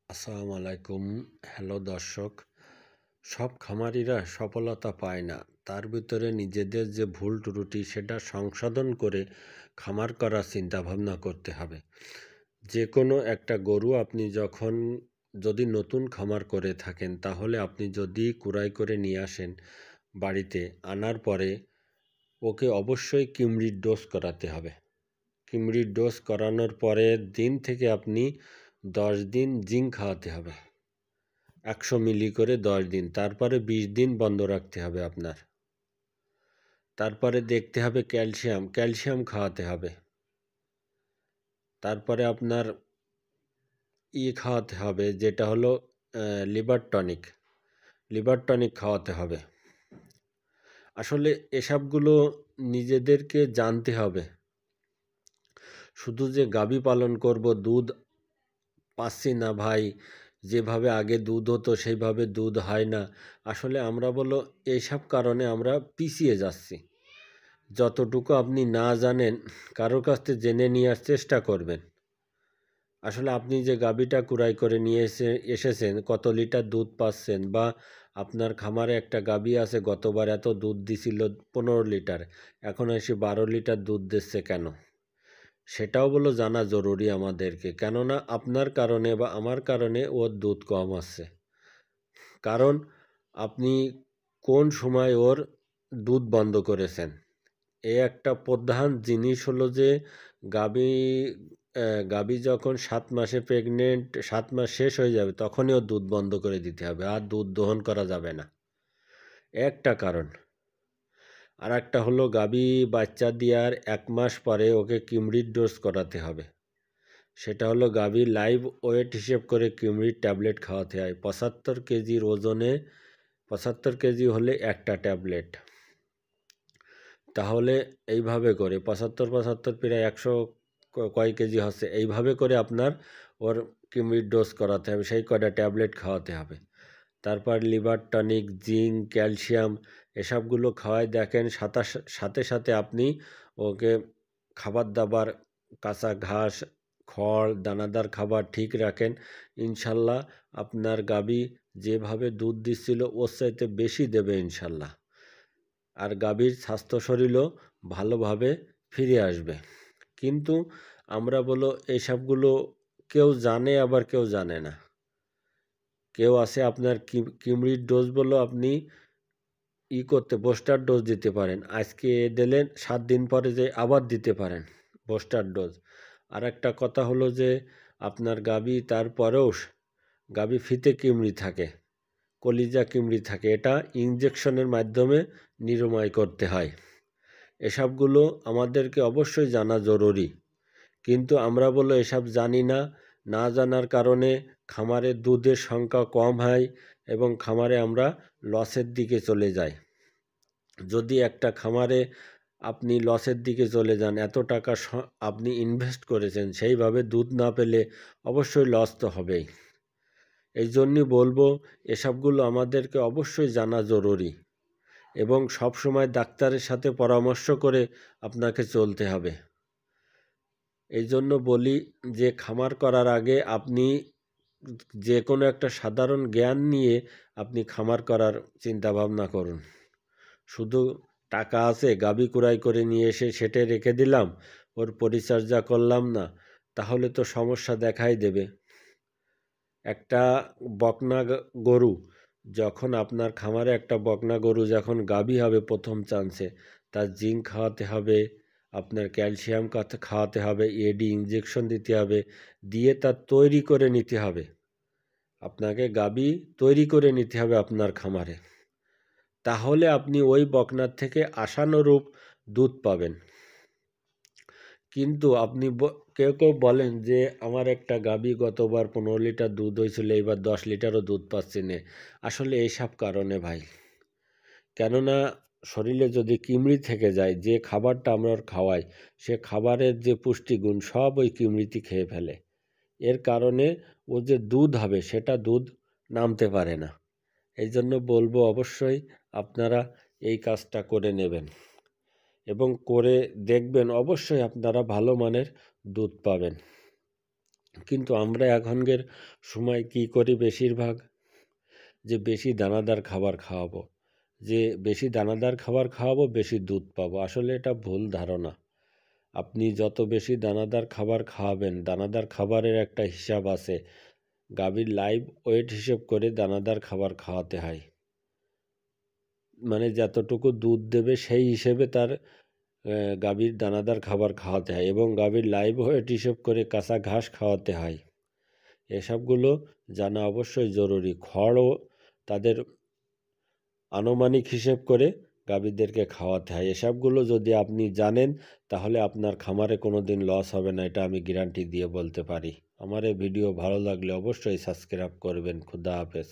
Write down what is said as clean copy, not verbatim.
আসসালামু আলাইকুম। হ্যালো দর্শক। সব খামারিরা সফলতা পায় না। তার ভিতরে নিজেদের যে ভুল ত্রুটি সেটা সংশোধন করে খামার করার চিন্তাভাবনা করতে হবে। যে কোনো একটা গরু আপনি যদি নতুন খামার করে থাকেন, তাহলে আপনি যদি কুড়াই করে নিয়ে আসেন বাড়িতে, আনার পরে ওকে অবশ্যই কিমরির ডোজ করাতে হবে। কিমরির ডোজ করানোর পরের দিন থেকে আপনি 10 দিন জিঙ্ক খাওয়াতে হবে, 100 মিলি করে 10 দিন। তারপরে 20 দিন বন্ধ রাখতে হবে আপনার। তারপরে দেখতে হবে ক্যালসিয়াম খাওয়াতে হবে। তারপরে আপনার খাওয়াতে হবে, যেটা হলো লিভার টনিক খাওয়াতে হবে। আসলে এসবগুলো নিজেদেরকে জানতে হবে। শুধু যে গাভী পালন করব, দুধ পাচ্ছি না ভাই, যেভাবে আগে দুধ হতো সেইভাবে দুধ হয় না, আসলে আমরা এইসব কারণে আমরা পিছিয়ে যাচ্ছি। যতটুকু আপনি না জানেন, কারোর কাছ থেকে জেনে নেওয়ার চেষ্টা করবেন। আসলে আপনি যে গাভীটা কুড়াই করে নিয়ে এসেছেন, কত লিটার দুধ পাচ্ছেন, বা আপনার খামারে একটা গাভী আছে গতবার এত দুধ দিছিল 15 লিটার, এখন এসে 12 লিটার দুধ দিচ্ছে কেন, সেটাও জানা জরুরি আমাদেরকে। কেননা আপনার কারণে বা আমার কারণে ওর দুধ কম আসছে। কারণ আপনি কোন সময় ওর দুধ বন্ধ করেছেন। একটা প্রধান জিনিস হলো যে গাভী গাভী যখন 7 মাসে প্রেগনেন্ট, 7 মাস শেষ হয়ে যাবে, তখনই ওর দুধ বন্ধ করে দিতে হবে, আর দুধ দহন করা যাবে না। একটা কারণ। আর একটা হলো গাভী বাচ্চা দেওয়ার 1 মাস পরে ওকে কিমরির ডোজ করাতে হবে। সেটা হলো গাভীর লাইভ ওয়েট হিসেব করে কিমরির ট্যাবলেট খাওয়াতে হয়। 75 কেজির ওজনে, 75 কেজি হলে একটা ট্যাবলেট। তাহলে এইভাবে করে 75 প্রায় 100 কয় কেজি হচ্ছে, এইভাবে করে আপনার ওর কিমরির ডোজ করাতে হবে, সেই কয়টা ট্যাবলেট খাওয়াতে হবে। তারপর লিভার টনিক, জিঙ্ক, ক্যালসিয়াম এসবগুলো খাওয়াই দেখেন। সাথে সাথে আপনি ওকে খাবার দাবার, কাঁচা ঘাস, খড়, দানাদার খাবার ঠিক রাখেন, ইনশাল্লাহ আপনার গাভী যেভাবে দুধ দিচ্ছিল ওর চাইতে বেশি দেবে ইনশাল্লাহ। আর গাভীর স্বাস্থ্য শরীরও ভালোভাবে ফিরে আসবে। কিন্তু আমরা এইসবগুলো কেউ জানে, আবার কেউ জানে না। কেউ আছে আপনার কিমরির ডোজ আপনি বুস্টার ডোজ দিতে পারেন, আজকে দিলেন, 7 দিন পরে যে আবার দিতে পারেন বুস্টার ডোজ। আর একটা কথা হলো যে আপনার গাভী, তারপরেও গাভী ফিতে কিমরি থাকে, কলিজা কিমরি থাকে, এটা ইনজেকশনের মাধ্যমে নিরাময় করতে হয়। এসবগুলো আমাদেরকে অবশ্যই জানা জরুরি। কিন্তু আমরা এসব জানি না। না জানার কারণে খামারে দুধের সংখ্যা কম হয় এবং খামারে আমরা লসের দিকে চলে যাই। যদি একটা খামারে আপনি লসের দিকে চলে যান, এত টাকা আপনি ইনভেস্ট করেছেন, সেইভাবে দুধ না পেলে অবশ্যই লস তো হবেই। এই জন্যই বলবো, এসবগুলো আমাদেরকে অবশ্যই জানা জরুরি এবং সবসময় ডাক্তারের সাথে পরামর্শ করে আপনাকে চলতে হবে। এই জন্য বলি যে খামার করার আগে আপনি যে কোনো একটা সাধারণ জ্ঞান নিয়ে আপনি খামার করার চিন্তা ভাবনা করুন। শুধু টাকা আছে, গাভী কুড়াই করে নিয়ে এসে সেটে রেখে দিলাম, ওর পরিচর্যা করলাম না, তাহলে তো সমস্যা দেখাই দেবে। একটা বকনা গরু যখন আপনার খামারে, একটা বকনা গরু যখন গাভী হবে প্রথম চান্সে, তার জিঙ্ক খাওয়াতে হবে, আপনার ক্যালসিয়াম খাওয়াতে হবে, এডি ইঞ্জেকশন দিতে হবে, দিয়ে তার তৈরি করে নিতে হবে। আপনাকে গাভী তৈরি করে নিতে হবে আপনার খামারে, তাহলে আপনি ওই বকনার থেকে আশানুরূপ দুধ পাবেন। কিন্তু আপনি কেউ কেউ বলেন যে আমার একটা গাভী গতবার 15 লিটার দুধ হয়েছিল, এবার 10 লিটারও দুধ পাচ্ছি না। আসলে এইসব কারণে ভাই, কেননা শরীরে যদি কিমড়ি থেকে যায়, যে খাবারটা আমরা খাওয়াই, সে খাবারের যে পুষ্টিগুণ সব ওই কিমড়িটি খেয়ে ফেলে। এর কারণে ও যে দুধ হবে, সেটা দুধ নামতে পারে না। এই জন্য বলবো অবশ্যই আপনারা এই কাজটা করে নেবেন এবং করে দেখবেন, অবশ্যই আপনারা ভালো মানের দুধ পাবেন। কিন্তু আমরা এখনকার সময় কি করি বেশিরভাগ, যে বেশি দানাদার খাবার খাওয়াবো, যে বেশি দানাদার খাবার খাওয়াবো বেশি দুধ পাবো। আসলে এটা ভুল ধারণা। আপনি যত বেশি দানাদার খাবার খাওয়াবেন, দানাদার খাবারের একটা হিসাব আছে। গাভীর লাইভ ওয়েট হিসেব করে দানাদার খাবার খাওয়াতে হয়। মানে যতটুকু দুধ দেবে সেই হিসেবে তার গাভীর দানাদার খাবার খাওয়াতে হয় এবং গাভীর লাইভ ওয়েট হিসেব করে কাঁচা ঘাস খাওয়াতে হয়। এসবগুলো জানা অবশ্যই জরুরি। খড়ও তাদের আনুমানিক হিসেব করে গাভীদেরকে খাওয়াতে হয়। এসবগুলো যদি আপনি জানেন তাহলে আপনার খামারে কোনো দিন লস হবে না, এটা আমি গ্যারান্টি দিয়ে বলতে পারি। আমার এই ভিডিও ভালো লাগলে অবশ্যই সাবস্ক্রাইব করবেন। খুদা হাফেজ।